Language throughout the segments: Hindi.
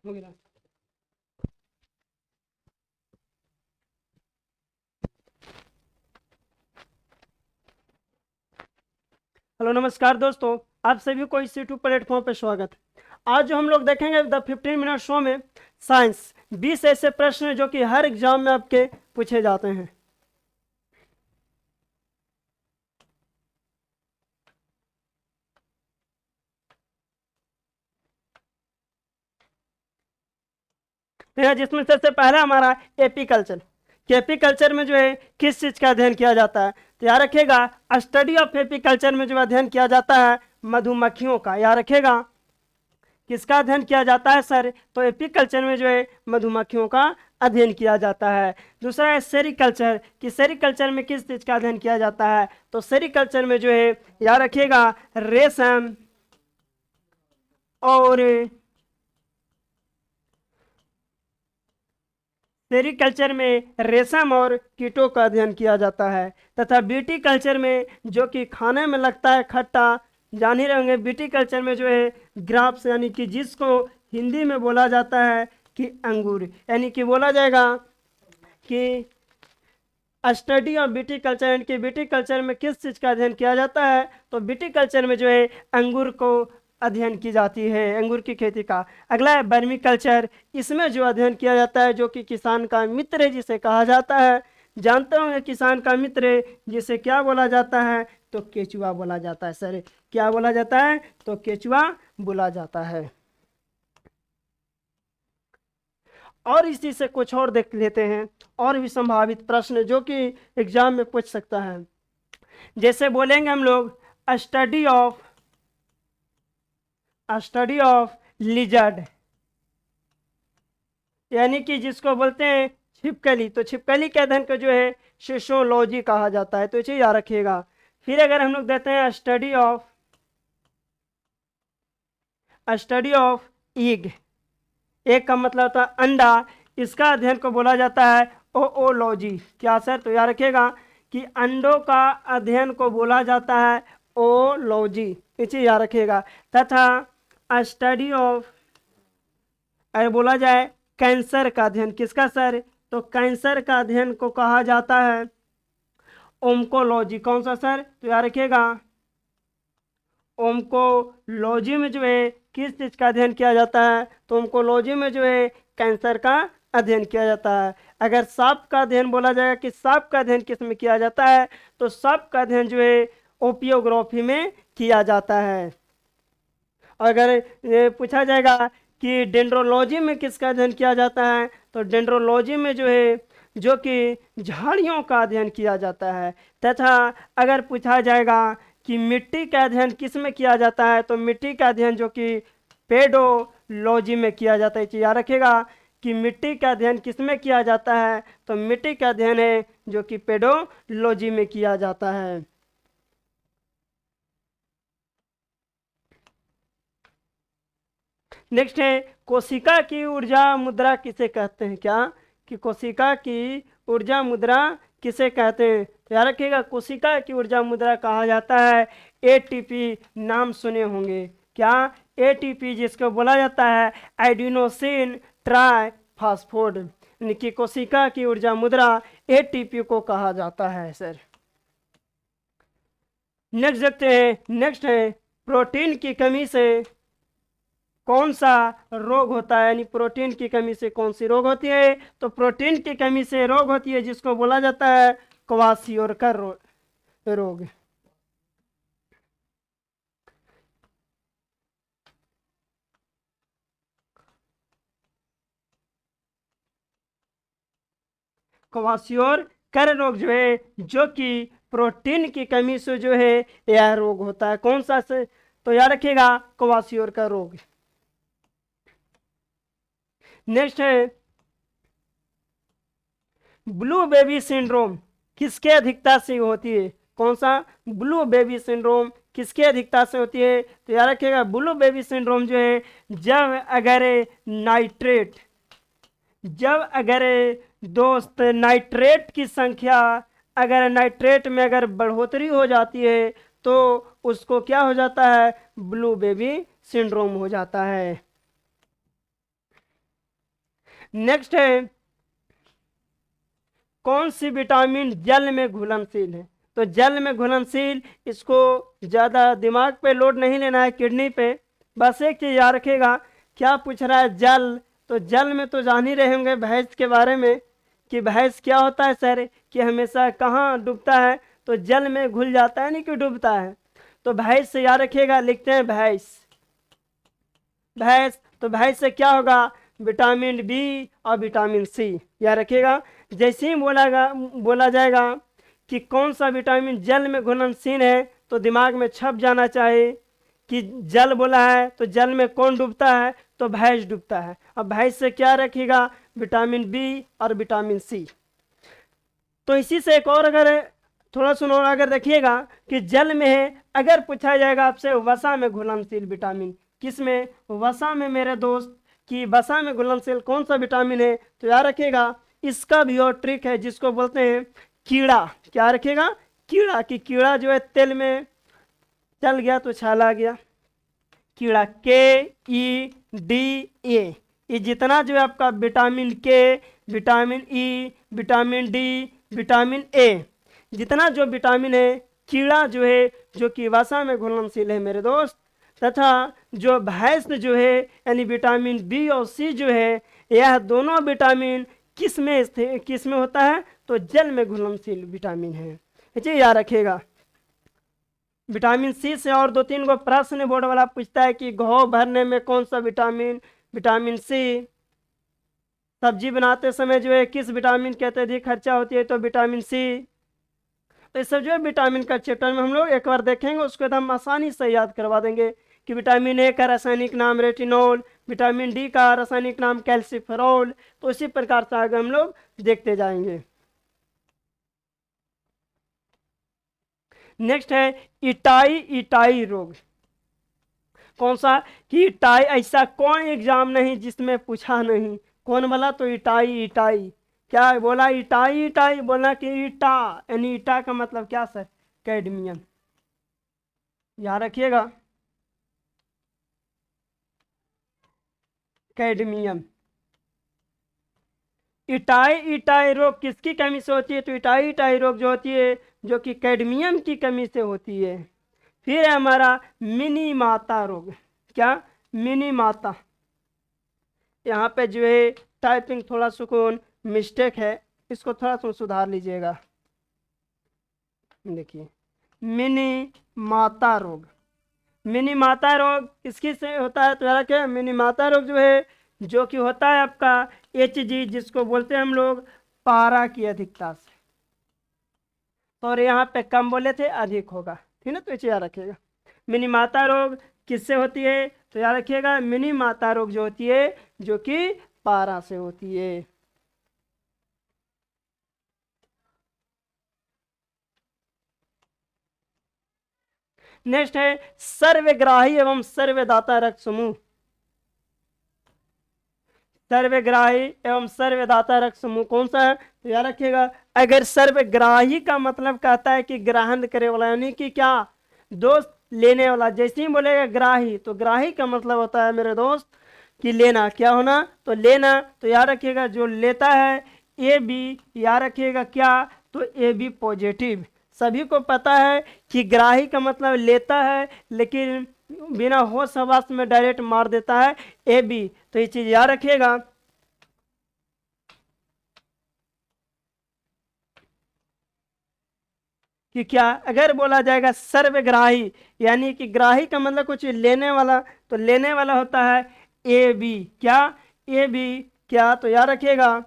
हो गया। हेलो नमस्कार दोस्तों, आप सभी को इस यूट्यूब प्लेटफॉर्म पर स्वागत है। आज जो हम लोग देखेंगे द 15 मिनट शो में साइंस 20 ऐसे प्रश्न हैं जो कि हर एग्जाम में आपके पूछे जाते हैं। जिसमें सबसे पहला हमारा एपीकल्चर कि एपीकल्चर में जो है किस चीज का अध्ययन किया जाता है। तो याद रखिएगा, स्टडी ऑफ एपीकल्चर में जो अध्ययन किया जाता है मधुमक्खियों का। याद रखिएगा, किसका अध्ययन किया जाता है सर? तो एपीकल्चर में जो है मधुमक्खियों का अध्ययन किया जाता है। दूसरा है सेरिकल्चर कि सेरिकल्चर में किस चीज का अध्ययन किया जाता है? तो सेरिकल्चर में जो है याद रखिएगा रेशम और सेरिकल्चर में रेशम और कीटों का अध्ययन किया जाता है। तथा बीटी कल्चर में जो कि खाने में लगता है खट्टा, जान ही रहेंगे। बीटी कल्चर में जो है ग्राप्स यानी कि जिसको हिंदी में बोला जाता है कि अंगूर, यानी कि बोला जाएगा कि स्टडी ऑफ बीटी कल्चर यानी कि बीटी कल्चर में किस चीज़ का अध्ययन किया जाता है? तो बीटी कल्चर में जो है अंगूर को अध्ययन की जाती है, अंगूर की खेती का। अगला है बर्मी कल्चर, इसमें जो अध्ययन किया जाता है जो कि किसान का मित्र है जिसे कहा जाता है, जानते होंगे किसान का मित्र जिसे क्या बोला जाता है? तो केचुआ बोला जाता है सर। क्या बोला जाता है? तो केचुआ बोला जाता है। और इसी से कुछ और देख लेते हैं, और भी संभावित प्रश्न जो कि एग्जाम में पूछ सकता है। जैसे बोलेंगे हम लोग स्टडी ऑफ लिजर्ड, यानी कि जिसको बोलते हैं छिपकली। तो छिपकली के अध्ययन को जो है शिशोलॉजी कहा जाता है, तो इसे याद रखिएगा। फिर अगर हम लोग देते हैं स्टडी ऑफ ईग, एक का मतलब होता है अंडा, इसका अध्ययन को बोला जाता है ओओलॉजी। क्या सर? तो याद रखिएगा कि अंडों का अध्ययन को बोला जाता है ओलॉजी, इसे याद रखिएगा। तथा स्टडी ऑफ, अगर बोला जाए कैंसर का अध्ययन, किसका सर? तो कैंसर का अध्ययन को कहा जाता है ओम्कोलॉजी। कौन सा सर? तो याद रखिएगा ओम्कोलॉजी में जो है किस चीज का अध्ययन किया जाता है? तो ओम्कोलॉजी में जो है कैंसर का अध्ययन किया जाता है। अगर सांप का अध्ययन बोला जाएगा कि सांप का अध्ययन किस में किया जाता है? तो सांप का अध्ययन जो है ओपियोग्राफी में किया जाता है। अगर ये पूछा जाएगा कि डेंड्रोलॉजी में किसका अध्ययन किया जाता है? तो डेंड्रोलॉजी में जो है जो कि झाड़ियों का अध्ययन किया जाता है। तथा अगर पूछा जाएगा कि मिट्टी का अध्ययन किस में किया जाता है? तो मिट्टी का अध्ययन जो कि पेडोलॉजी में किया जाता है। तो याद रखिएगा कि मिट्टी का अध्ययन किस में किया जाता है? तो मिट्टी का अध्ययन है जो कि पेडोलॉजी में किया जाता है। नेक्स्ट है कोशिका की ऊर्जा मुद्रा किसे कहते हैं? क्या कि कोशिका की ऊर्जा मुद्रा किसे कहते हैं? तो याद रखिएगा कोशिका की ऊर्जा मुद्रा कहा जाता है एटीपी। नाम सुने होंगे क्या? एटीपी, जिसको बोला जाता है एडिनोसिन ट्राइफॉस्फेट, यानी कि कोशिका की ऊर्जा मुद्रा एटीपी को कहा जाता है सर। नेक्स्ट देखते हैं, नेक्स्ट है प्रोटीन की कमी से कौन सा रोग होता है? यानी प्रोटीन की कमी से कौन सी रोग होती है? तो प्रोटीन की कमी से रोग होती है जिसको बोला जाता है क्वाशियोरकर रोग। क्वाशियोरकर रोग जो है जो कि प्रोटीन की कमी से जो है यह रोग होता है। कौन सा से? तो याद रखिएगा क्वाशियोरकर रोग। नेक्स्ट है ब्लू बेबी सिंड्रोम, किसके अधिकता से होती है? कौन सा? ब्लू बेबी सिंड्रोम किसके अधिकता से होती है? तो याद रखिएगा ब्लू बेबी सिंड्रोम जो है जब अगर नाइट्रेट, जब अगर दोस्त नाइट्रेट की संख्या, अगर नाइट्रेट में अगर बढ़ोतरी हो जाती है तो उसको क्या हो जाता है? ब्लू बेबी सिंड्रोम हो जाता है। नेक्स्ट है, कौन सी विटामिन जल में घुलनशील है? तो जल में घुलनशील, इसको ज़्यादा दिमाग पे लोड नहीं लेना है, किडनी पे। बस एक चीज़ याद रखेगा, क्या पूछ रहा है? जल। तो जल में तो जान ही रहे होंगे भैंस के बारे में कि भैंस क्या होता है सर, कि हमेशा कहाँ डूबता है? तो जल में घुल जाता है, नहीं कि डूबता है। तो भैंस से याद रखिएगा, लिखते हैं भैंस। भैंस, तो भैंस से क्या होगा? विटामिन बी और विटामिन सी। याद रखिएगा, जैसे ही बोला जाएगा कि कौन सा विटामिन जल में घुलनशील है, तो दिमाग में छप जाना चाहिए कि जल बोला है तो जल में कौन डूबता है? तो भैंस डूबता है। अब भैंस से क्या रखिएगा? विटामिन बी और विटामिन सी। तो इसी से एक और अगर थोड़ा सुनो, अगर देखिएगा कि जल में है, अगर पूछा जाएगा आपसे वसा में घुलनशील विटामिन, किस में? वसा में मेरे दोस्त, कि वसा में घुलनशील कौन सा विटामिन है? तो याद रखिएगा, इसका भी और ट्रिक है जिसको बोलते हैं कीड़ा। क्या रखिएगा? कीड़ा। कि कीड़ा जो है तेल में चल गया तो छाल आ गया। कीड़ा, KEDA। ये जितना जो है आपका विटामिन के, vitamin E, vitamin D, vitamin A, जितना जो विटामिन है, कीड़ा जो है, जो कि वसा में घुलनशील है मेरे दोस्त। तथा जो भैंस जो है, यानी विटामिन बी और सी जो है, यह दोनों विटामिन किस में होता है? तो जल में घुलनशील विटामिन है। ये याद रखिएगा। विटामिन सी से और 2-3 गो प्रश्न बोर्ड वाला पूछता है कि घाव भरने में कौन सा विटामिन? Vitamin C. सब्जी बनाते समय जो है किस विटामिन की अत्यधिक खर्चा होती है? तो विटामिन सी। तो इस सब जो है विटामिन का चैप्टर में हम लोग एक बार देखेंगे, उसको एकदम आसानी से याद करवा देंगे कि विटामिन ए का रासायनिक नाम रेटिनोल, विटामिन डी का रासायनिक नाम कैल्सिफेरॉल। तो इसी प्रकार से आगे हम लोग देखते जाएंगे। नेक्स्ट है इटाई रोग। कौन सा? कि इटाई, ऐसा कौन एग्जाम नहीं जिसमें पूछा नहीं। कौन वाला? तो इटाई। क्या बोला? इटाई बोला कि ईटा, यानी ईटा का मतलब क्या सर? कैडमियम। याद रखिएगा, कैडमियम। इटाई रोग किसकी कमी से होती है? तो इटाई रोग जो होती है, जो कि कैडमियम की कमी से होती है। फिर है हमारा मिनी माता रोग। क्या? मिनी माता। यहाँ पे जो है टाइपिंग थोड़ा सुकून मिस्टेक है, इसको थोड़ा सा सुधार लीजिएगा। देखिए, मिनी माता रोग। मिनी माता रोग किसकी से होता है? तो यार क्या, मिनी माता रोग जो है, जो कि होता है आपका HG, जिसको बोलते हैं हम लोग पारा की अधिकता से। तो और यहाँ पे कम बोले थे, अधिक होगा, ठीक ना? तो इसे याद रखिएगा। मिनी माता रोग किससे होती है? तो याद रखिएगा, मिनी माता रोग जो होती है, जो कि पारा से होती है। नेक्स्ट है सर्वग्राही एवं सर्वदाता रक्त समूह। सर्वग्राही एवं सर्वदाता रक्त समूह कौन सा है? तो याद रखिएगा, अगर सर्वग्राही का मतलब कहता है कि ग्रहण करे वाला, यानी कि क्या दोस्त? लेने वाला। जैसे ही बोलेगा ग्राही, तो ग्राही का मतलब होता है मेरे दोस्त कि लेना। क्या होना? तो लेना। तो याद रखिएगा, जो लेता है AB, याद रखिएगा क्या? तो AB पॉजिटिव। सभी को पता है कि ग्राही का मतलब लेता है, लेकिन बिना होश हवास में डायरेक्ट मार देता है AB। तो ये चीज याद रखिएगा। कि क्या अगर बोला जाएगा सर्वग्राही, यानी कि ग्राही का मतलब कुछ लेने वाला, तो लेने वाला होता है AB। क्या? AB। क्या? तो याद रखिएगा,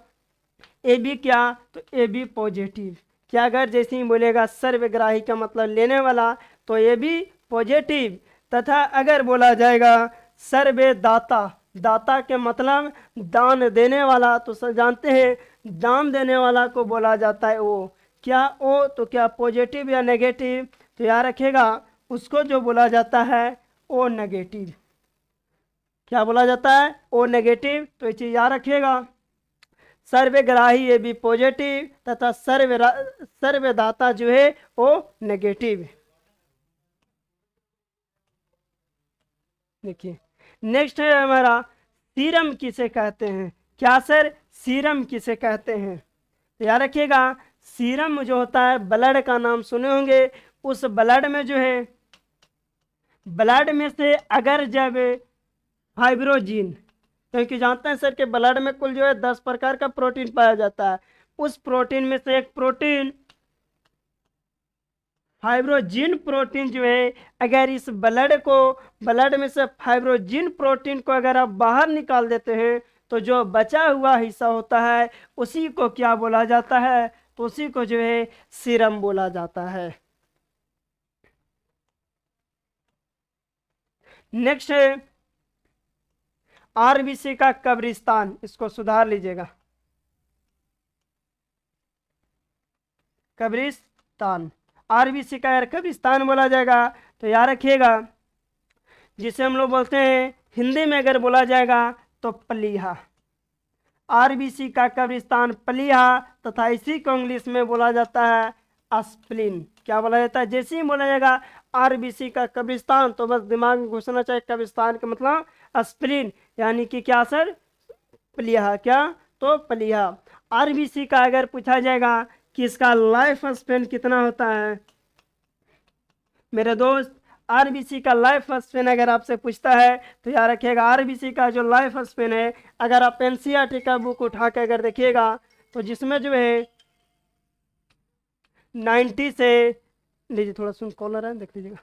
AB क्या? तो AB पॉजिटिव। क्या? अगर जैसे ही बोलेगा सर्वग्राही का मतलब लेने वाला, तो AB पॉजिटिव। तथा अगर बोला जाएगा सर्वे दाता, दाता के मतलब दान देने वाला, तो सब जानते हैं दान देने वाला को बोला जाता है ओ। क्या? ओ। तो क्या पॉजिटिव या नेगेटिव? तो याद रखिएगा, उसको जो बोला जाता है ओ नेगेटिव। क्या बोला जाता है? O negative. तो ये चीज याद रखिएगा। सर्वग्राही ये भी पॉजिटिव, तथा सर्वदाता जो है वो नेगेटिव। देखिए नेक्स्ट है हमारा सीरम किसे कहते हैं। क्या सर, सीरम किसे कहते हैं। तो याद रखिएगा सीरम जो होता है ब्लड का नाम सुने होंगे। उस ब्लड में जो है, ब्लड में से अगर जब फाइब्रोजीन, क्योंकि जानते हैं सर कि ब्लड में कुल जो है 10 प्रकार का प्रोटीन पाया जाता है। उस प्रोटीन में से एक प्रोटीन फाइब्रोजिन प्रोटीन जो है, अगर इस ब्लड में से फाइब्रोजिन प्रोटीन को अगर आप बाहर निकाल देते हैं तो जो बचा हुआ हिस्सा होता है उसी को क्या बोला जाता है, तो उसी को जो है सीरम बोला जाता है। नेक्स्ट है आरबीसी का कब्रिस्तान, इसको सुधार लीजिएगा, कब्रिस्तान। आरबीसी का यार कब्रिस्तान बोला जाएगा तो याद रखिएगा जिसे हम लोग बोलते हैं हिंदी में अगर बोला जाएगा तो पलीहा। आरबीसी का कब्रिस्तान पलीहा, तथा इसी को इंग्लिश में बोला जाता है अस्प्लिन। क्या बोला जाता है, जैसे ही बोला जाएगा आरबीसी का कब्रिस्तान तो बस दिमाग में घुसना चाहिए कब्रिस्तान का मतलब अस्प्लिन, यानी कि क्या सर, पलीहा। क्या, तो पलीहा। आरबीसी का अगर पूछा जाएगा कि इसका लाइफ स्पेन कितना होता है, मेरे दोस्त आरबीसी का लाइफ स्पेन अगर आपसे पूछता है तो याद रखिएगा आरबीसी का जो लाइफ स्पेन है, अगर आप एनसीईआरटी का बुक उठा के अगर देखिएगा तो जिसमें जो है 90 से, लीजिए थोड़ा सुन कॉलर है देख लीजिएगा,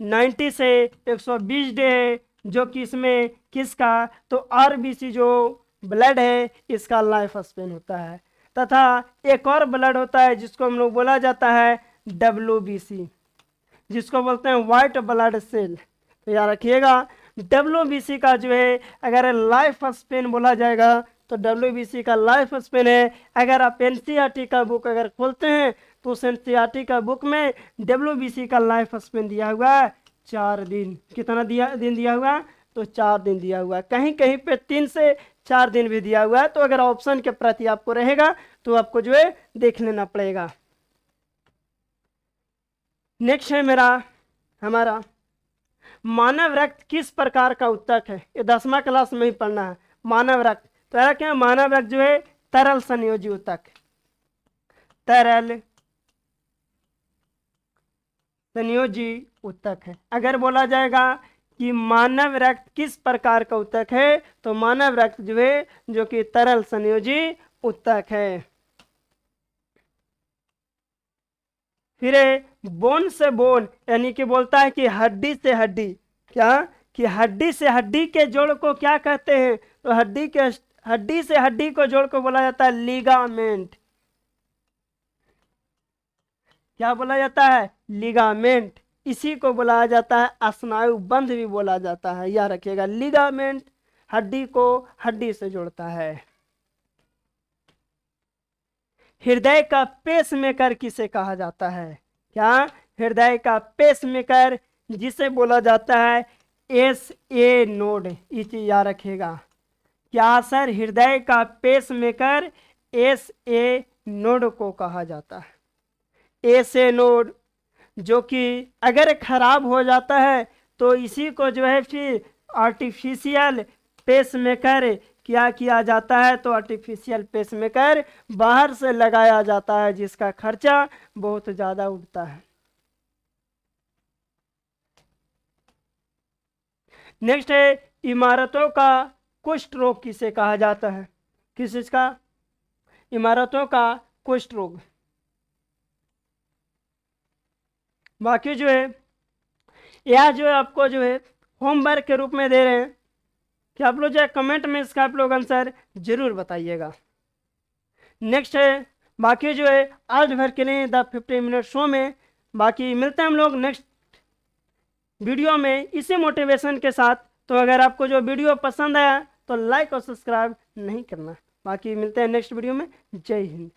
90 से 120 डे है, जो कि इसमें किसका, तो आरबीसी जो ब्लड है इसका लाइफ स्पेन होता है। तथा एक और ब्लड होता है जिसको हम लोग बोला जाता है डब्ल्यूबीसी, जिसको बोलते हैं वाइट ब्लड सेल। तो याद रखिएगा डब्ल्यूबीसी का जो है अगर लाइफ स्पेन बोला जाएगा तो डब्ल्यूबीसी का लाइफ स्पेन है, अगर आप एनसीईआरटी का बुक अगर खोलते हैं तो उस एनसीईआरटी का बुक में डब्ल्यूबीसी का लाइफ स्पेन दिया हुआ है 4 दिन। कितना दिन दिया हुआ, तो 4 दिन दिया हुआ है। कहीं कहीं पे 3 से 4 दिन भी दिया हुआ है, तो अगर ऑप्शन के प्रति आपको रहेगा तो आपको जो है देख लेना पड़ेगा। नेक्स्ट है हमारा मानव रक्त किस प्रकार का उत्तक है। ये 10वां क्लास में ही पढ़ना है। मानव रक्त, तो यार क्या, मानव रक्त जो है तरल संयोजी उत्तक, तरल संयोजी उत्तक है। अगर बोला जाएगा कि मानव रक्त किस प्रकार का उत्तक है तो मानव रक्त जो है जो कि तरल संयोजी उत्तक है। फिर बोन से बोन, यानी कि बोलता है कि हड्डी से हड्डी, क्या, कि हड्डी से हड्डी के जोड़ को क्या कहते हैं, तो हड्डी से हड्डी को जोड़ को बोला जाता है लिगामेंट। क्या बोला जाता है, लिगामेंट। इसी को बोला जाता है स्नायु बंध भी बोला जाता है। याद रखिएगा लिगामेंट हड्डी को हड्डी से जोड़ता है। हृदय का पेसमेकर किसे कहा जाता है, क्या, हृदय का पेसमेकर जिसे बोला जाता है SA नोड। ये चीज याद रखिएगा। क्या सर, हृदय का पेसमेकर SA नोड को कहा जाता है। SA नोड जो कि अगर खराब हो जाता है तो इसी को जो है फिर आर्टिफिशियल पेसमेकर क्या किया जाता है, तो आर्टिफिशियल पेसमेकर बाहर से लगाया जाता है जिसका खर्चा बहुत ज़्यादा उठता है। नेक्स्ट है इमारतों का कुष्ठ रोग किसे कहा जाता है। किस चीज का, इमारतों का कुष्ठ रोग। बाकी जो है यह जो है आपको जो है होमवर्क के रूप में दे रहे हैं कि आप लोग जो है कमेंट में इसका आप लोग आंसर जरूर बताइएगा। नेक्स्ट है बाकी जो है आज भर के लिए द 15 मिनट शो में। बाकी मिलते हैं हम लोग नेक्स्ट वीडियो में इसी मोटिवेशन के साथ। तो अगर आपको जो वीडियो पसंद आया तो लाइक और सब्सक्राइब नहीं करना। बाकी मिलते हैं नेक्स्ट वीडियो में। जय हिंद।